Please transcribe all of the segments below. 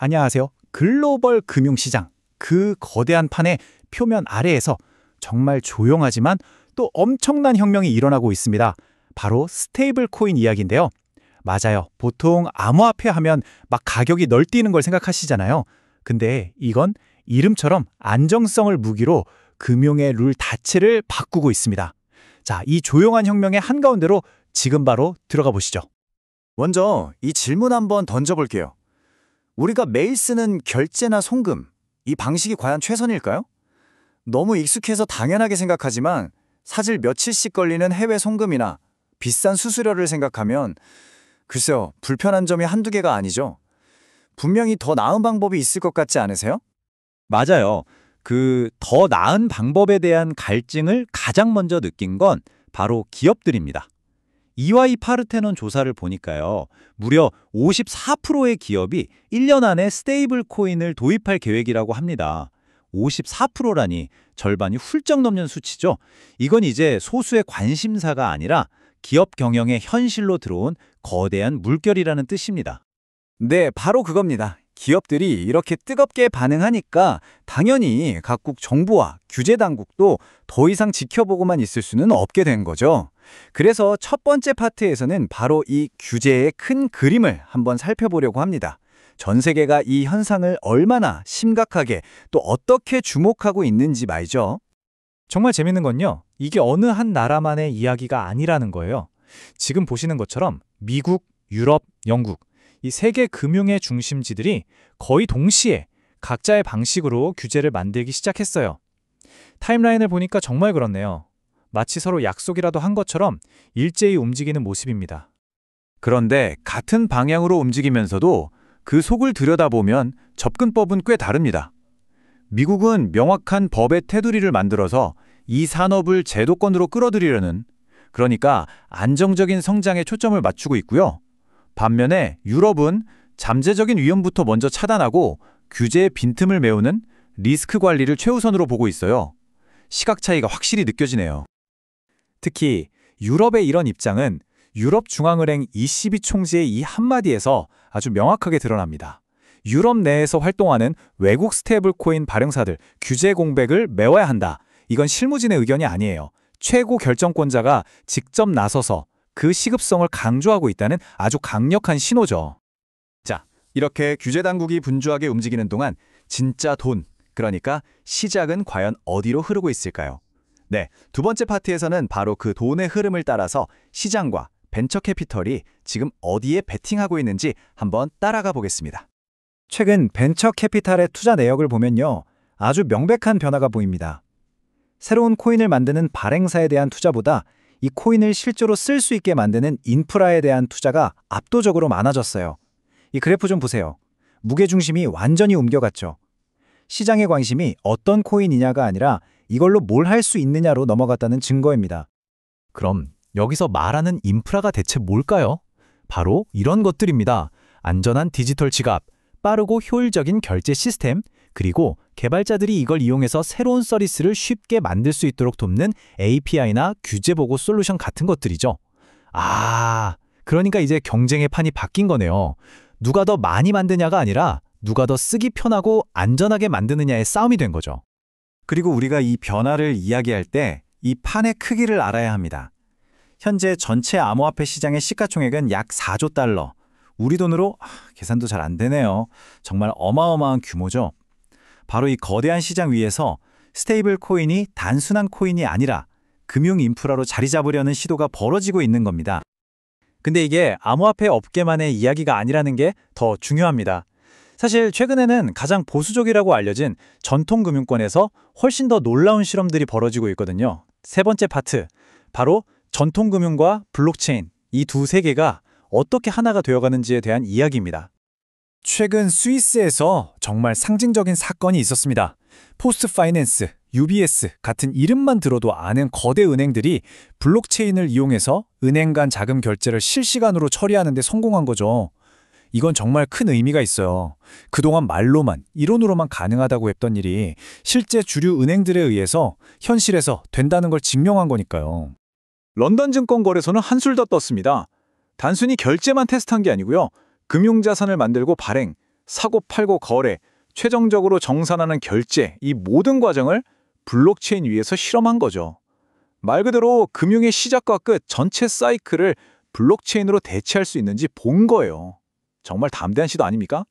안녕하세요. 글로벌 금융시장, 그 거대한 판의 표면 아래에서 정말 조용하지만 또 엄청난 혁명이 일어나고 있습니다. 바로 스테이블 코인 이야기인데요. 맞아요. 보통 암호화폐 하면 막 가격이 널뛰는 걸 생각하시잖아요. 근데 이건 이름처럼 안정성을 무기로 금융의 룰 자체를 바꾸고 있습니다. 자, 이 조용한 혁명의 한가운데로 지금 바로 들어가 보시죠. 먼저 이 질문 한번 던져볼게요. 우리가 매일 쓰는 결제나 송금, 이 방식이 과연 최선일까요? 너무 익숙해서 당연하게 생각하지만 사실 며칠씩 걸리는 해외 송금이나 비싼 수수료를 생각하면 글쎄요, 불편한 점이 한두 개가 아니죠. 분명히 더 나은 방법이 있을 것 같지 않으세요? 맞아요. 그 더 나은 방법에 대한 갈증을 가장 먼저 느낀 건 바로 기업들입니다. EY 파르테논 조사를 보니까요. 무려 54%의 기업이 1년 안에 스테이블 코인을 도입할 계획이라고 합니다. 54%라니 절반이 훌쩍 넘는 수치죠. 이건 이제 소수의 관심사가 아니라 기업 경영의 현실로 들어온 거대한 물결이라는 뜻입니다. 네, 바로 그겁니다. 기업들이 이렇게 뜨겁게 반응하니까 당연히 각국 정부와 규제 당국도 더 이상 지켜보고만 있을 수는 없게 된 거죠. 그래서 첫 번째 파트에서는 바로 이 규제의 큰 그림을 한번 살펴보려고 합니다. 전 세계가 이 현상을 얼마나 심각하게 또 어떻게 주목하고 있는지 말이죠. 정말 재밌는 건요. 이게 어느 한 나라만의 이야기가 아니라는 거예요. 지금 보시는 것처럼 미국, 유럽, 영국 이 세계 금융의 중심지들이 거의 동시에 각자의 방식으로 규제를 만들기 시작했어요. 타임라인을 보니까 정말 그렇네요. 마치 서로 약속이라도 한 것처럼 일제히 움직이는 모습입니다. 그런데 같은 방향으로 움직이면서도 그 속을 들여다보면 접근법은 꽤 다릅니다. 미국은 명확한 법의 테두리를 만들어서 이 산업을 제도권으로 끌어들이려는, 그러니까 안정적인 성장에 초점을 맞추고 있고요. 반면에 유럽은 잠재적인 위험부터 먼저 차단하고 규제의 빈틈을 메우는 리스크 관리를 최우선으로 보고 있어요. 시각 차이가 확실히 느껴지네요. 특히 유럽의 이런 입장은 유럽중앙은행 ECB 총재의 이 한마디에서 아주 명확하게 드러납니다. 유럽 내에서 활동하는 외국 스테이블 코인 발행사들 규제 공백을 메워야 한다. 이건 실무진의 의견이 아니에요. 최고 결정권자가 직접 나서서 그 시급성을 강조하고 있다는 아주 강력한 신호죠. 자, 이렇게 규제 당국이 분주하게 움직이는 동안 진짜 돈, 그러니까 시작은 과연 어디로 흐르고 있을까요? 네, 두 번째 파트에서는 바로 그 돈의 흐름을 따라서 시장과 벤처 캐피털이 지금 어디에 베팅하고 있는지 한번 따라가 보겠습니다. 최근 벤처 캐피탈의 투자 내역을 보면요. 아주 명백한 변화가 보입니다. 새로운 코인을 만드는 발행사에 대한 투자보다 이 코인을 실제로 쓸 수 있게 만드는 인프라에 대한 투자가 압도적으로 많아졌어요. 이 그래프 좀 보세요. 무게중심이 완전히 옮겨갔죠. 시장의 관심이 어떤 코인이냐가 아니라 이걸로 뭘 할 수 있느냐로 넘어갔다는 증거입니다. 그럼 여기서 말하는 인프라가 대체 뭘까요? 바로 이런 것들입니다. 안전한 디지털 지갑, 빠르고 효율적인 결제 시스템, 그리고 개발자들이 이걸 이용해서 새로운 서비스를 쉽게 만들 수 있도록 돕는 API나 규제 보고 솔루션 같은 것들이죠. 그러니까 이제 경쟁의 판이 바뀐 거네요. 누가 더 많이 만드냐가 아니라 누가 더 쓰기 편하고 안전하게 만드느냐의 싸움이 된 거죠. 그리고 우리가 이 변화를 이야기할 때 이 판의 크기를 알아야 합니다. 현재 전체 암호화폐 시장의 시가총액은 약 4조 달러. 우리 돈으로 계산도 잘 안 되네요. 정말 어마어마한 규모죠. 바로 이 거대한 시장 위에서 스테이블 코인이 단순한 코인이 아니라 금융 인프라로 자리 잡으려는 시도가 벌어지고 있는 겁니다. 근데 이게 암호화폐 업계만의 이야기가 아니라는 게 더 중요합니다. 사실 최근에는 가장 보수적이라고 알려진 전통금융권에서 훨씬 더 놀라운 실험들이 벌어지고 있거든요. 세 번째 파트, 바로 전통금융과 블록체인, 이 두 세계가 어떻게 하나가 되어가는지에 대한 이야기입니다. 최근 스위스에서 정말 상징적인 사건이 있었습니다. 포스트 파이낸스, UBS 같은 이름만 들어도 아는 거대 은행들이 블록체인을 이용해서 은행 간 자금 결제를 실시간으로 처리하는 데 성공한 거죠. 이건 정말 큰 의미가 있어요. 그동안 말로만, 이론으로만 가능하다고 했던 일이 실제 주류 은행들에 의해서 현실에서 된다는 걸 증명한 거니까요. 런던 증권거래소는 한술 더 떴습니다. 단순히 결제만 테스트한 게 아니고요. 금융자산을 만들고 발행, 사고 팔고 거래, 최종적으로 정산하는 결제, 이 모든 과정을 블록체인 위에서 실험한 거죠. 말 그대로 금융의 시작과 끝 전체 사이클을 블록체인으로 대체할 수 있는지 본 거예요. 정말 담대한 시도 아닙니까?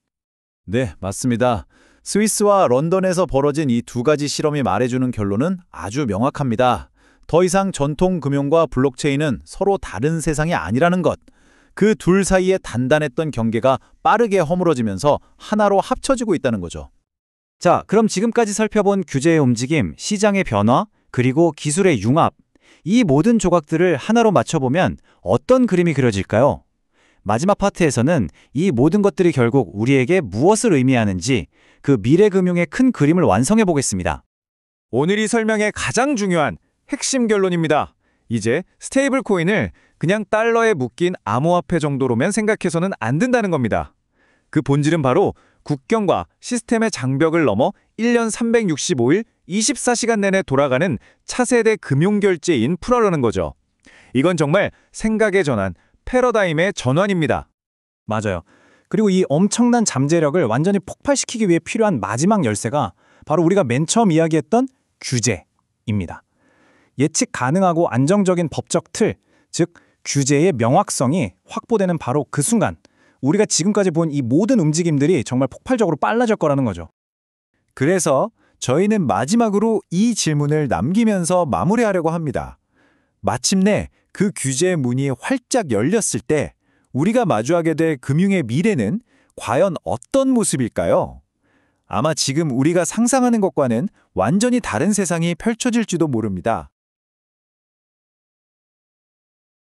네, 맞습니다. 스위스와 런던에서 벌어진 이 두 가지 실험이 말해주는 결론은 아주 명확합니다. 더 이상 전통 금융과 블록체인은 서로 다른 세상이 아니라는 것. 그 둘 사이에 단단했던 경계가 빠르게 허물어지면서 하나로 합쳐지고 있다는 거죠. 자, 그럼 지금까지 살펴본 규제의 움직임, 시장의 변화, 그리고 기술의 융합, 이 모든 조각들을 하나로 맞춰보면 어떤 그림이 그려질까요? 마지막 파트에서는 이 모든 것들이 결국 우리에게 무엇을 의미하는지 그 미래 금융의 큰 그림을 완성해 보겠습니다. 오늘 이 설명의 가장 중요한 핵심 결론입니다. 이제 스테이블 코인을 그냥 달러에 묶인 암호화폐 정도로만 생각해서는 안 된다는 겁니다. 그 본질은 바로 국경과 시스템의 장벽을 넘어 1년 365일 24시간 내내 돌아가는 차세대 금융결제 인프라라는 거죠. 이건 정말 생각의 전환, 패러다임의 전환입니다. 맞아요. 그리고 이 엄청난 잠재력을 완전히 폭발시키기 위해 필요한 마지막 열쇠가 바로 우리가 맨 처음 이야기했던 규제입니다. 예측 가능하고 안정적인 법적 틀, 즉 규제의 명확성이 확보되는 바로 그 순간 우리가 지금까지 본 이 모든 움직임들이 정말 폭발적으로 빨라질 거라는 거죠. 그래서 저희는 마지막으로 이 질문을 남기면서 마무리하려고 합니다. 마침내 그 규제의 문이 활짝 열렸을 때 우리가 마주하게 될 금융의 미래는 과연 어떤 모습일까요? 아마 지금 우리가 상상하는 것과는 완전히 다른 세상이 펼쳐질지도 모릅니다.